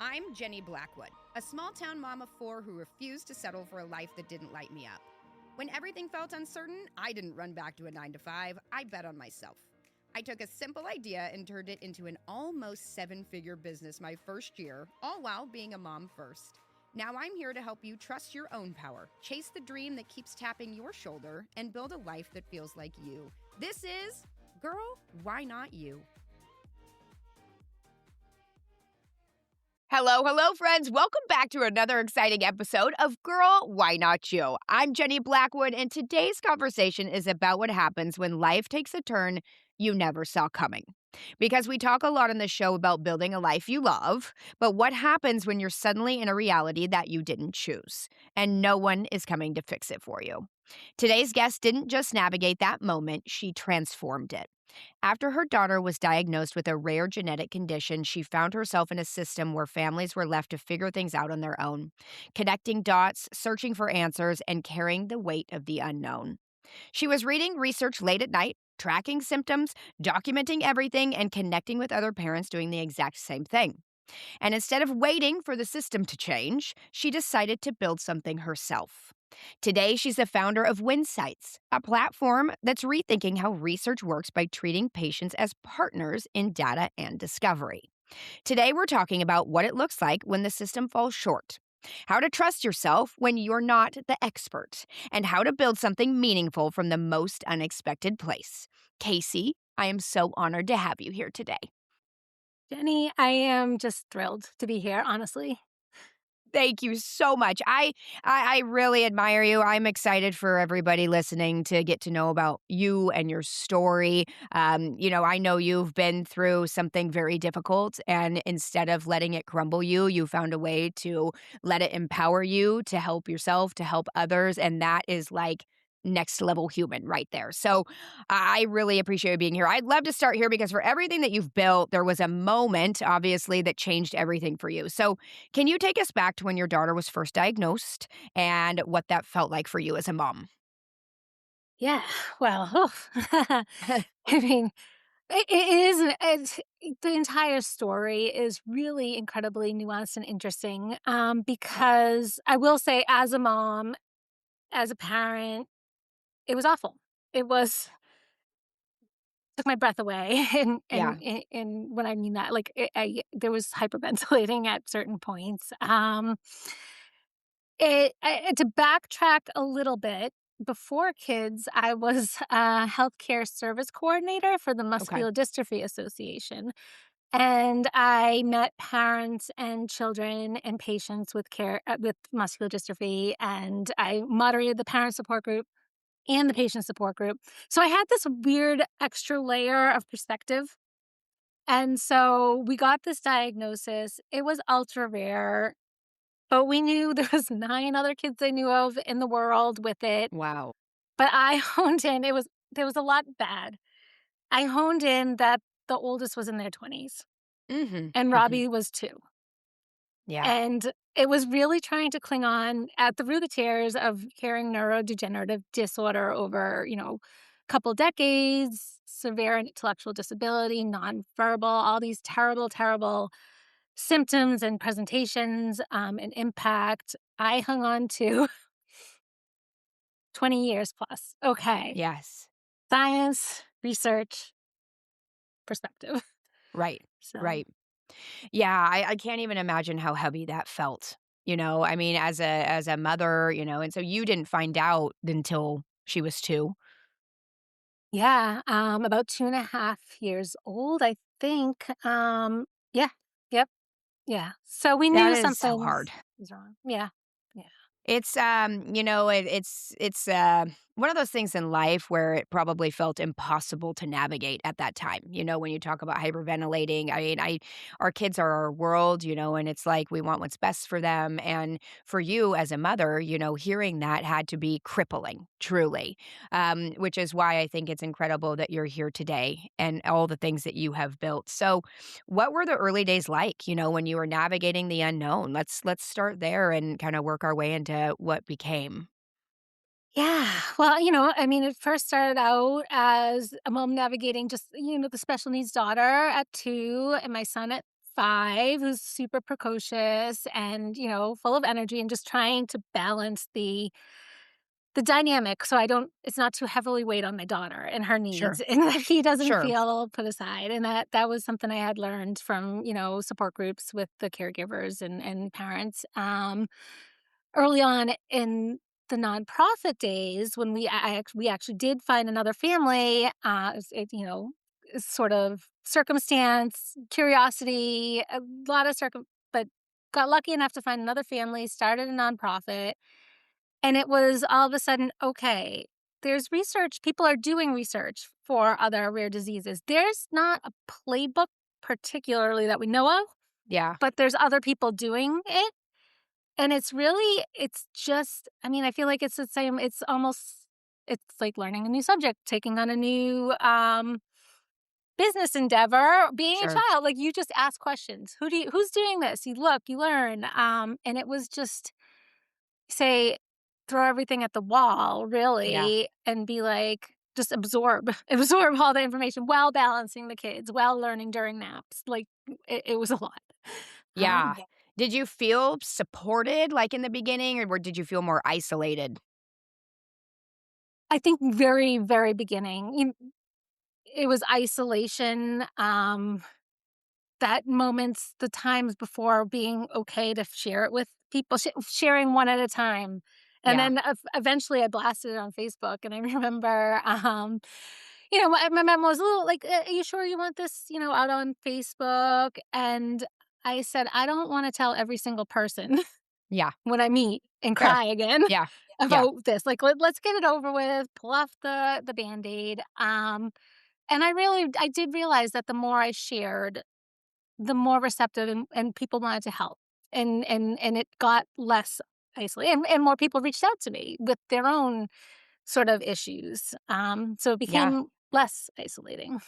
I'm Jenny Blackwood, a small-town mom of 4 who refused to settle for a life that didn't light me up. When everything felt uncertain, I didn't run back to a 9-to-5, I bet on myself. I took a simple idea and turned it into an almost 7-figure business my first year, all while being a mom first. Now I'm here to help you trust your own power, chase the dream that keeps tapping your shoulder, and build a life that feels like you. This is Girl, Why Not You? Hello, friends. Welcome back to another exciting episode of Girl, Why Not You? I'm Jenny Blackwood, and today's conversation is about what happens when life takes a turn you never saw coming. Because we talk a lot on the show about building a life you love, but what happens when you're suddenly in a reality that you didn't choose, and no one is coming to fix it for you? Today's guest didn't just navigate that moment, she transformed it. After her daughter was diagnosed with a rare genetic condition, she found herself in a system where families were left to figure things out on their own, connecting dots, searching for answers, and carrying the weight of the unknown. She was reading research late at night, tracking symptoms, documenting everything, and connecting with other parents doing the exact same thing. And instead of waiting for the system to change, she decided to build something herself. Today, she's the founder of Winsights, a platform that's rethinking how research works by treating patients as partners in data and discovery. Today, we're talking about what it looks like when the system falls short, how to trust yourself when you're not the expert, and how to build something meaningful from the most unexpected place. Kasey, I am so honored to have you here today. Jenny, I am just thrilled to be here, honestly. Thank you so much. I really admire you. I'm excited for everybody listening to get to know about you and your story. I know you've been through something very difficult, and instead of letting it crumble you, you found a way to let it empower you to help yourself, to help others, and that is like next level human right there. So I really appreciate you being here. I'd love to start here because for everything that you've built, there was a moment, obviously, that changed everything for you. So can you take us back to when your daughter was first diagnosed and what that felt like for you as a mom? Yeah, well, I mean, it is, the entire story is really incredibly nuanced and interesting because I will say, as a mom, as a parent, it was awful. It was took my breath away, and Yeah. when I mean that, like there was hyperventilating at certain points. To backtrack a little bit, before kids, I was a healthcare service coordinator for the Okay. Muscular Dystrophy Association. And I met parents and children and patients with muscular dystrophy, and I moderated the parent support group and the patient support group. So I had this weird extra layer of perspective. And so we got this diagnosis. It was ultra rare. But we knew there was 9 other kids I knew of in the world with it. Wow. But I honed in, there was a lot bad. I honed in that the oldest was in their 20s Mm-hmm. and Mm-hmm. Robbie was 2. Yeah. And it was really trying to cling on at the root of the tears of carrying neurodegenerative disorder over, couple decades, severe intellectual disability, nonverbal, all these terrible, terrible symptoms and presentations and impact. I hung on to 20 years plus. Okay. Yes. Science, research, perspective. Right. So, Right. Yeah, I can't even imagine how heavy that felt. I mean, as a mother, and so you didn't find out until she was 2. yeah, about 2.5 years old, I think. Yeah, yep, yeah. So we That knew is so something hard. was wrong. Yeah, yeah. It's one of those things in life where it probably felt impossible to navigate at that time. When you talk about hyperventilating, I mean, our kids are our world, and it's like we want what's best for them. And for you as a mother, hearing that had to be crippling, truly. Which is why I think it's incredible that you're here today and all the things that you have built. So, what were the early days like, when you were navigating the unknown? Let's start there and kind of work our way into what became. Yeah. Well, I mean, it first started out as a mom navigating just, the special needs daughter at 2 and my son at 5 who's super precocious and, full of energy and just trying to balance the dynamic so I don't it's not too heavily weighed on my daughter and her needs Sure. and that he doesn't Sure. feel put aside. And that was something I had learned from, support groups with the caregivers and parents. Early on in the nonprofit days when we actually did find another family, sort of circumstance, curiosity, a lot of but got lucky enough to find another family, started a nonprofit, and it was all of a sudden, okay, there's research. People are doing research for other rare diseases. There's not a playbook particularly that we know of, Yeah. but there's other people doing it. And it's just, I mean, I feel like it's the same. It's like learning a new subject, taking on a new business endeavor, being a Sure. child. Like you just ask questions. Who's doing this? You look, you learn. And it was just say, throw everything at the wall, Yeah. really, and be like, just absorb, absorb all the information while balancing the kids, while learning during naps. Like it was a lot. Yeah. Yeah. Did you feel supported, like, in the beginning, or did you feel more isolated? I think very, very beginning, it was isolation. That moments, the times before being okay to share it with people, sharing one at a time. And Yeah. then eventually I blasted it on Facebook. And I remember, my mom was a little like, are you sure you want this, out on Facebook? And I said, I don't want to tell every single person Yeah. when I meet and Fair. cry again Yeah. Yeah. about this. Like, let's get it over with, pull off the Band-Aid. And I did realize that the more I shared, the more receptive and people wanted to help. And it got less isolated and more people reached out to me with their own sort of issues. So it Yeah. became less isolating.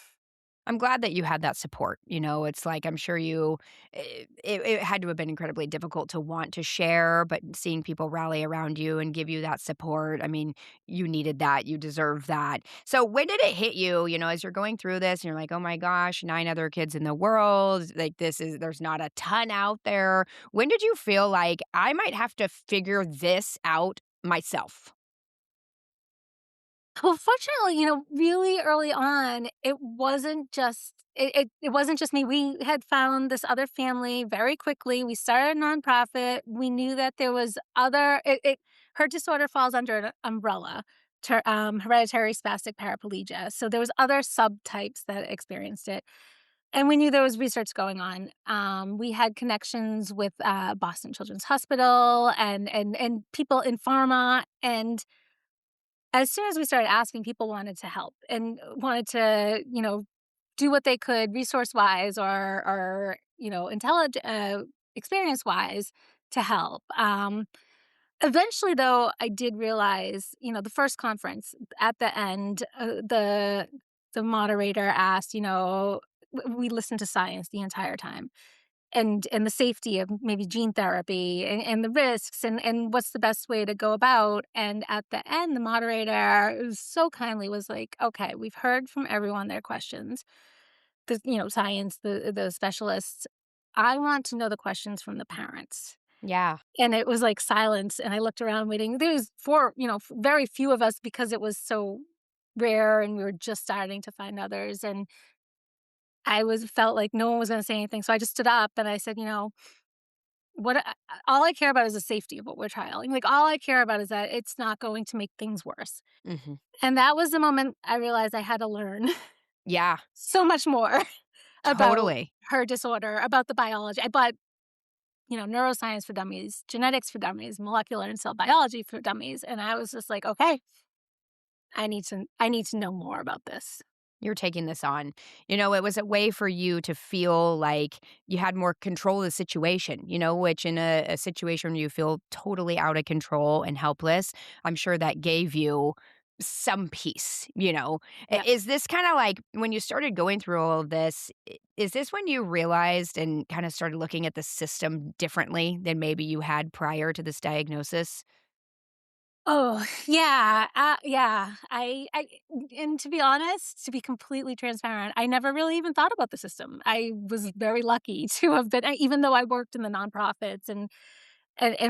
I'm glad that you had that support. It's like I'm sure it had to have been incredibly difficult to want to share, but seeing people rally around you and give you that support, I mean, you needed that. You deserve that. So when did it hit you, as you're going through this and you're like, oh my gosh, 9 other kids in the world, like there's not a ton out there. When did you feel like I might have to figure this out myself? Well, fortunately, really early on, it wasn't just me. We had found this other family very quickly. We started a nonprofit. We knew that there was her disorder falls under an umbrella, hereditary spastic paraplegia. So there was other subtypes that experienced it. And we knew there was research going on. We had connections with Boston Children's Hospital and people in pharma, and as soon as we started asking, people wanted to help and wanted to, do what they could resource wise or intelligent experience wise to help. Eventually, though, I did realize, the first conference at the end, the moderator asked, we listened to science the entire time and the safety of maybe gene therapy and the risks and what's the best way to go about. And at the end, the moderator so kindly was like, okay, we've heard from everyone their questions. Science, the specialists. I want to know the questions from the parents. Yeah. And it was like silence. And I looked around waiting. There was very few of us because it was so rare and we were just starting to find others. And felt like no one was going to say anything. So I just stood up and I said, what all I care about is the safety of what we're trialing. Like all I care about is that it's not going to make things worse. Hmm. And that was the moment I realized I had to learn Yeah. so much more about Totally. her disorder, about the biology. I bought, neuroscience for dummies, genetics for dummies, molecular and cell biology for dummies. And I was just like, okay, I need to know more about this. You're taking this on. It was a way for you to feel like you had more control of the situation, which in a situation where you feel totally out of control and helpless, I'm sure that gave you some peace. Yeah. Is this kind of like when you started going through all of this, is this when you realized and kind of started looking at the system differently than maybe you had prior to this diagnosis? Oh, yeah, yeah. And to be honest, to be completely transparent, I never really even thought about the system. I was very lucky to have been even though I worked in the nonprofits and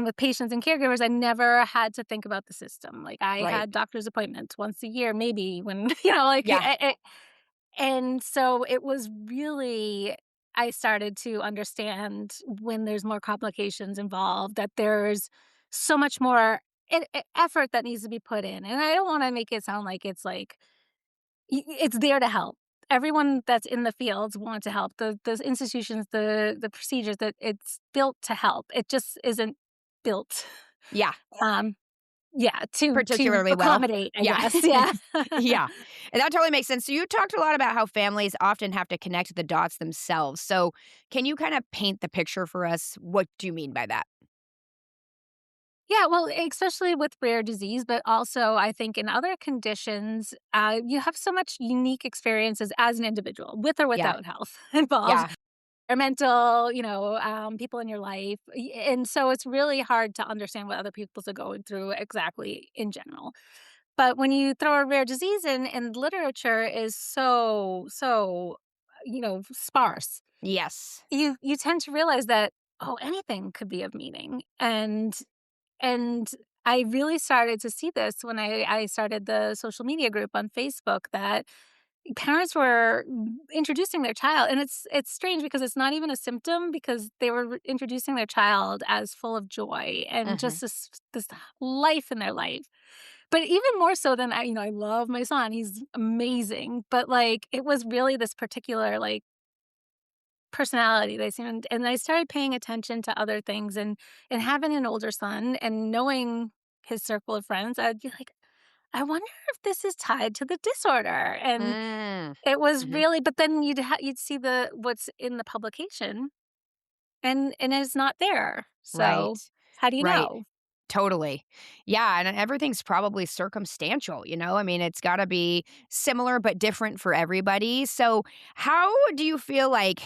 with patients and caregivers, I never had to think about the system. Like, I Right. had doctor's appointments once a year, maybe when, you know, like, Yeah. and so it was really I started to understand when there's more complications involved, that there's so much more effort that needs to be put in, and I don't wanna make it sound like it's like it's there to help. Everyone that's in the fields want to help. The institutions, the procedures that it's built to help. It just isn't built, Yeah. um, yeah, to Particularly well. accommodate, I Yeah. guess, yeah. Yeah. And that totally makes sense. So you talked a lot about how families often have to connect the dots themselves. So can you kind of paint the picture for us? What do you mean by that? Yeah, well, especially with rare disease, but also I think in other conditions, you have so much unique experiences as an individual, with or Yeah. without health involved, Yeah. or mental, people in your life. And so it's really hard to understand what other people are going through exactly in general. But when you throw a rare disease in, and literature is so sparse, Yes. you tend to realize that, oh, anything could be of meaning. And I really started to see this when I started the social media group on Facebook, that parents were introducing their child, and it's strange because it's not even a symptom, because they were introducing their child as full of joy and Hmm. just this life in their life. But even more so than I love my son. He's amazing, but like it was really this particular like personality they seemed, and I started paying attention to other things, and having an older son and knowing his circle of friends, I'd be like, I wonder if this is tied to the disorder. And Mm. it was Hmm. really, but then you'd see the what's in the publication, and it's not there. Right. So how do you Right. know? Totally. Yeah. And everything's probably circumstantial, you know? I mean, it's got to be similar but different for everybody. So, how do you feel like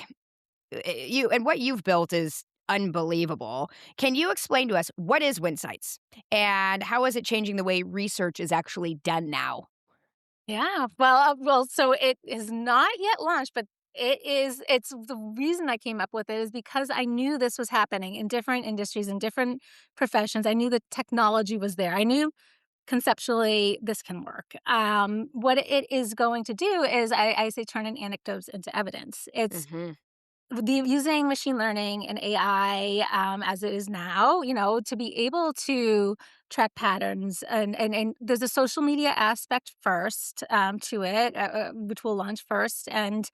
you and what you've built is unbelievable. Can you explain to us what is Winsights and how is it changing the way research is actually done now? Yeah. Well, so it is not yet launched, but it's the reason I came up with it is because I knew this was happening in different industries and different professions. I knew the technology was there. I knew conceptually this can work. What it is going to do is I say turn in anecdotes into evidence. It's Hmm. using machine learning and AI, as it is now, to be able to track patterns, and there's a social media aspect first, to it, which will launch first, and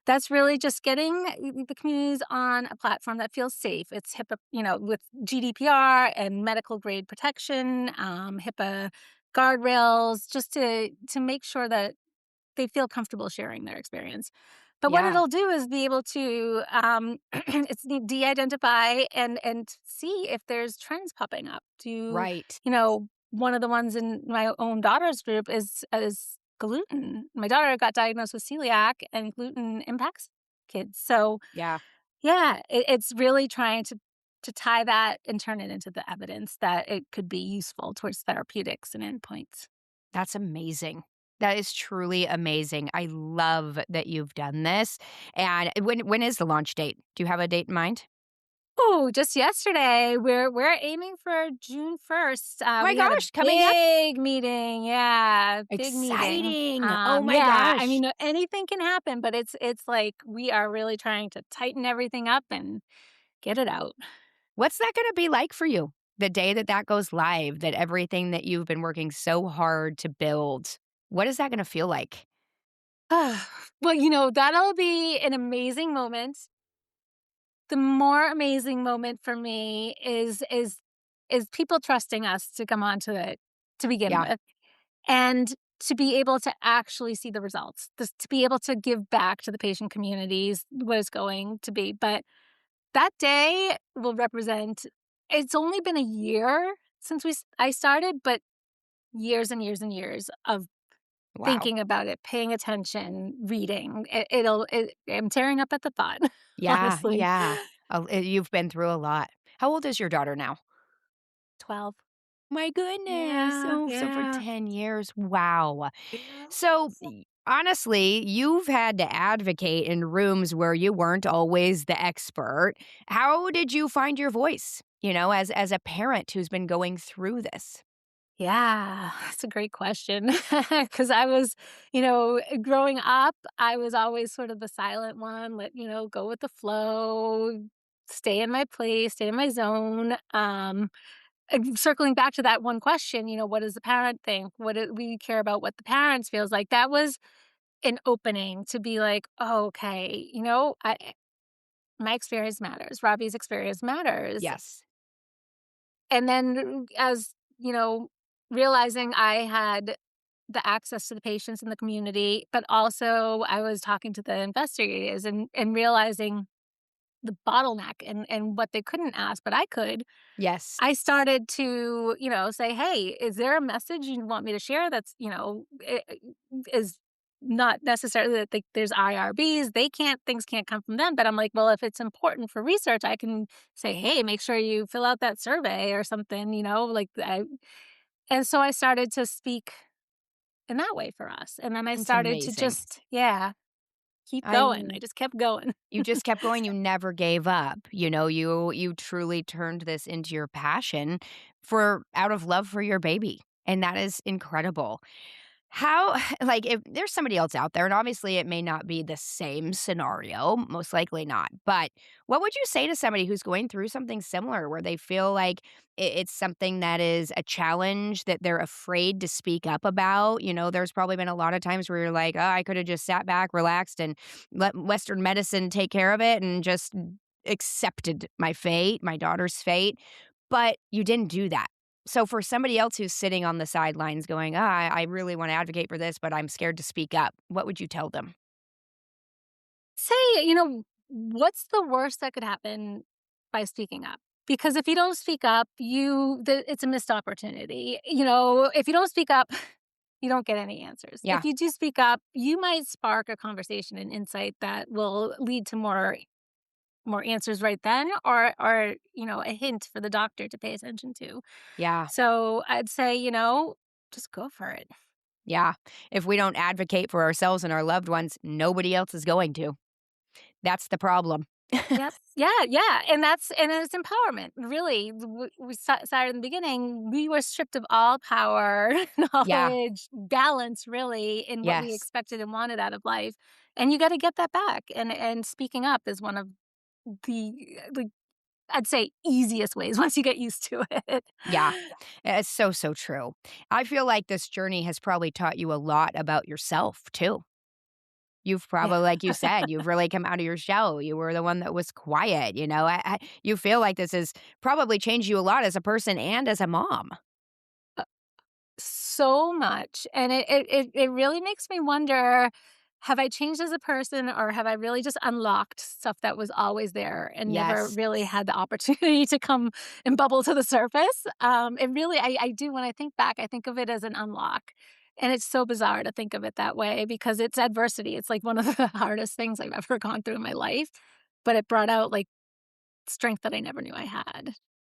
that's really just getting the communities on a platform that feels safe. It's HIPAA, with GDPR and medical grade protection, HIPAA guardrails, just to make sure that they feel comfortable sharing their experience. But what Yeah. it'll do is be able to it's de-identify and see if there's trends popping up. Right. One of the ones in my own daughter's group is gluten. My daughter got diagnosed with celiac, and gluten impacts kids. So Yeah. yeah, it's really trying to tie that and turn it into the evidence that it could be useful towards therapeutics and endpoints. That's amazing. That is truly amazing. I love that you've done this. And when is the launch date? Do you have a date in mind? Oh, just yesterday, we're aiming for June 1st. Oh my We had a gosh, coming up. big meeting. Yeah, big meeting. Exciting. Oh my Yeah, I gosh. mean, anything can happen, but it's like we are really trying to tighten everything up and get it out. What's that going to be like for you? The day that that goes live, that everything that you've been working so hard to build, what is that going to feel like? Well, that'll be an amazing moment. The more amazing moment for me is people trusting us to come onto it to begin Yeah. with. And to be able to actually see the results, to be able to give back to the patient communities what it's going to be. But that day will represent, it's only been a year since I started, but years and years and years of Wow. thinking about it, paying attention, reading. I'm tearing up at the thought, Yeah. honestly. Yeah. You've been through a lot. How old is your daughter now? 12. My goodness. Yeah, Oh, so for yeah, 10 years. Wow. yeah. So, So honestly, you've had to advocate in rooms where you weren't always the expert. How did you find your voice, as a parent who's been going through this? yeah, that's a great question. Because I was, growing up, I was always sort of the silent one, go with the flow, stay in my place, stay in my zone. And circling back to that one question, what does the parent think? We care about what the parents feels like. That was an opening to be like, oh, okay, my experience matters. Robbie's experience matters. Yes. And then as, realizing I had the access to the patients in the community, but also I was talking to the investigators and realizing the bottleneck and what they couldn't ask, but I could. Yes. I started to, say, "Hey, is there a message you want me to share that's, is not necessarily that there's IRBs, things can't come from them." But I'm like, well, if it's important for research, I can say, "Hey, make sure you fill out that survey or something," and so I started to speak in that way for us. And then I It's started to amazing. just, yeah, keep going. I I'm just kept going. You just kept going, you never gave up. You truly turned this into your passion for out of love for your baby, and that is incredible. How like, if there's somebody else out there, and obviously it may not be the same scenario, most likely not, but what would you say to somebody who's going through something similar where they feel like it's something that is a challenge that they're afraid to speak up about? There's probably been a lot of times where you're like, "Oh, I could have just sat back, relaxed, and let Western medicine take care of it and just accepted my fate, my daughter's fate." But you didn't do that. So for somebody else who's sitting on the sidelines going, I really want to advocate for this, but I'm scared to speak up, what would you tell them? Say, what's the worst that could happen by speaking up? Because if you don't speak up, it's a missed opportunity. If you don't speak up, you don't get any answers. Yeah, If you do speak up, you might spark a conversation and insight that will lead to more answers right then, or a hint for the doctor to pay attention to. yeah, So I'd say, just go for it. yeah. If we don't advocate for ourselves and our loved ones, nobody else is going to. That's the problem. Yep. Yeah, yeah, and it's empowerment, really. We said in the beginning, we were stripped of all power, Yeah, knowledge, balance, really, in what we yes. expected and wanted out of life, and you gotta get that back, and speaking up is one of the I'd say, easiest ways once you get used to it. Yeah, it's so, so true. I feel like this journey has probably taught you a lot about yourself too. You've Yeah. probably, like you said, you've really come out of your shell. You were the one that was quiet. You feel like this has probably changed you a lot as a person and as a mom. So much, and it really makes me wonder, have I changed as a person, or have I really just unlocked stuff that was always there and never Yes. really had the opportunity to come and bubble to the surface? It really I do when I think back, I think of it as an unlock, and it's so bizarre to think of it that way because it's adversity. It's, like, one of the hardest things I've ever gone through in my life, but it brought out, like, strength that I never knew I had.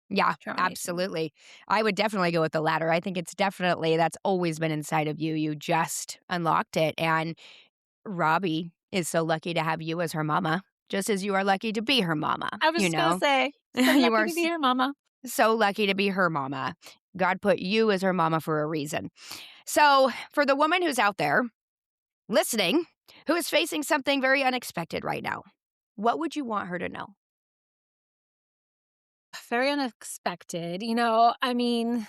Yeah, Determination. absolutely. I would definitely go with the latter. I think it's definitely that's always been inside of you. You just unlocked it. And Robbie is so lucky to have you as her mama, just as you are lucky to be her mama, I was just gonna say, so You lucky are to be your mama. so lucky to be her mama. God put you as her mama for a reason. So, for the woman who's out there listening, who is facing something very unexpected right now, what would you want her to know? Very unexpected, I mean,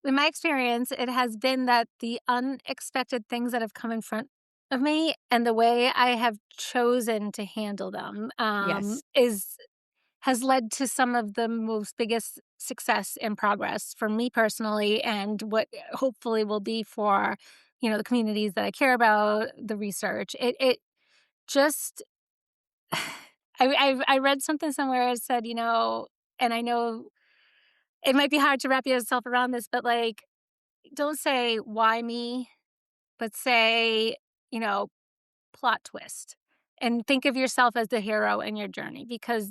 in my experience, it has been that the unexpected things that have come in front of me and the way I have chosen to handle them, Yes. is has led to some of the most biggest success and progress for me personally and what hopefully will be for, the communities that I care about, the research. It just I read something somewhere that said, and I know it might be hard to wrap yourself around this, but, like, don't say, "Why me?" but say, you know, "Plot twist." and think of yourself as the hero in your journey, because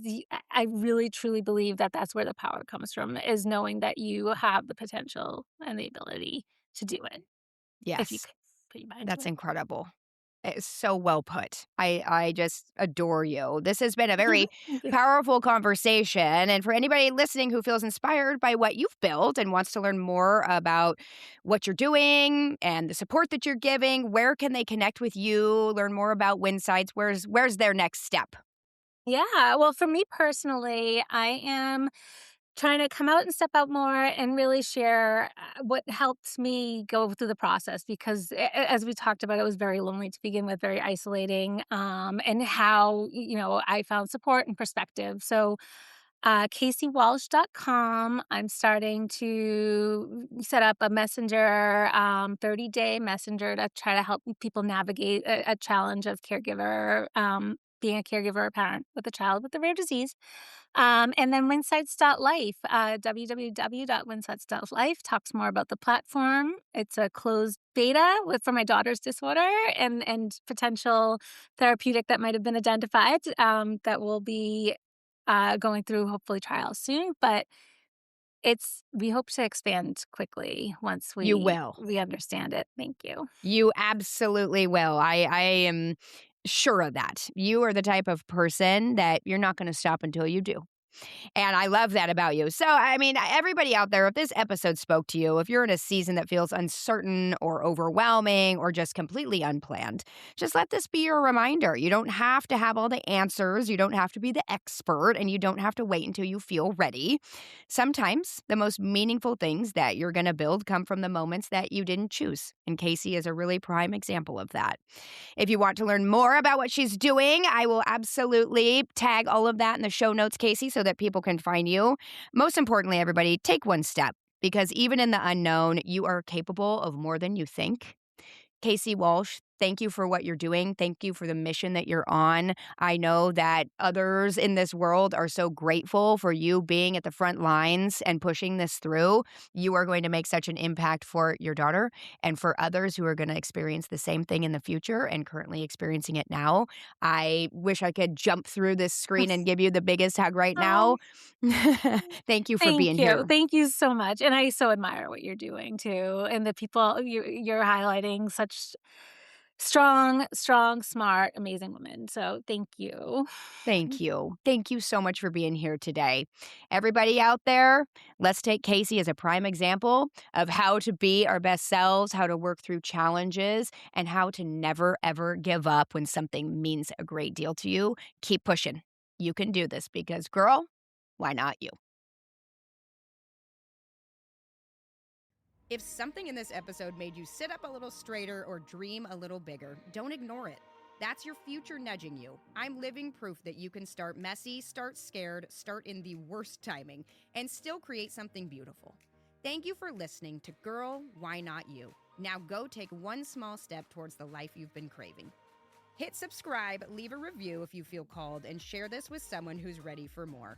I really truly believe that that's where the power comes from, is knowing that you have the potential and the ability to do it if you Yes, could put your mind to that's it. incredible. It's so well put. I just adore you. This has been a very Thank you. powerful conversation. And for anybody listening who feels inspired by what you've built and wants to learn more about what you're doing and the support that you're giving, where can they connect with you, learn more about Winsights? Where's their next step? Yeah, well, for me personally, I am trying to come out and step out more and really share what helped me go through the process, because as we talked about, it was very lonely to begin with, very isolating, and how, I found support and perspective. So KaseyWalsh.com. I'm starting to set up a messenger, 30-day messenger, to try to help people navigate a challenge of being a caregiver or parent with a child with a rare disease. And then Winsights.life, www.winsights.life talks more about the platform. It's a closed beta for my daughter's disorder, and potential therapeutic that might have been identified, that will be going through hopefully trials soon. But we hope to expand quickly once You we will. understand it. Thank you. You absolutely will. I am sure of that. You are the type of person that you're not going to stop until you do. And I love that about you. So, I mean, everybody out there, if this episode spoke to you, if you're in a season that feels uncertain or overwhelming or just completely unplanned, just let this be your reminder. You don't have to have all the answers. You don't have to be the expert, and you don't have to wait until you feel ready. Sometimes the most meaningful things that you're going to build come from the moments that you didn't choose. And Kasey is a really prime example of that. If you want to learn more about what she's doing, I will absolutely tag all of that in the show notes, Kasey, so that people can find you. Most importantly, everybody, take one step, because even in the unknown, you are capable of more than you think. Kasey Walsh, thank you for what you're doing. Thank you for the mission that you're on. I know that others in this world are so grateful for you being at the front lines and pushing this through. You are going to make such an impact for your daughter and for others who are going to experience the same thing in the future and currently experiencing it now. I wish I could jump through this screen and give you the biggest hug right Oh, now. Thank you for thank being you. here. Thank you so much. And I so admire what you're doing too. And the people you're highlighting, such strong, strong, smart, amazing women. So thank you. Thank you. Thank you so much for being here today. Everybody out there, let's take Kasey as a prime example of how to be our best selves, how to work through challenges, and how to never, ever give up when something means a great deal to you. Keep pushing. You can do this because, girl, why not you? If something in this episode made you sit up a little straighter or dream a little bigger, don't ignore it. That's your future nudging you. I'm living proof that you can start messy, start scared, start in the worst timing, and still create something beautiful. Thank you for listening to Girl, Why Not You? Now go take one small step towards the life you've been craving. Hit subscribe, leave a review if you feel called, and share this with someone who's ready for more.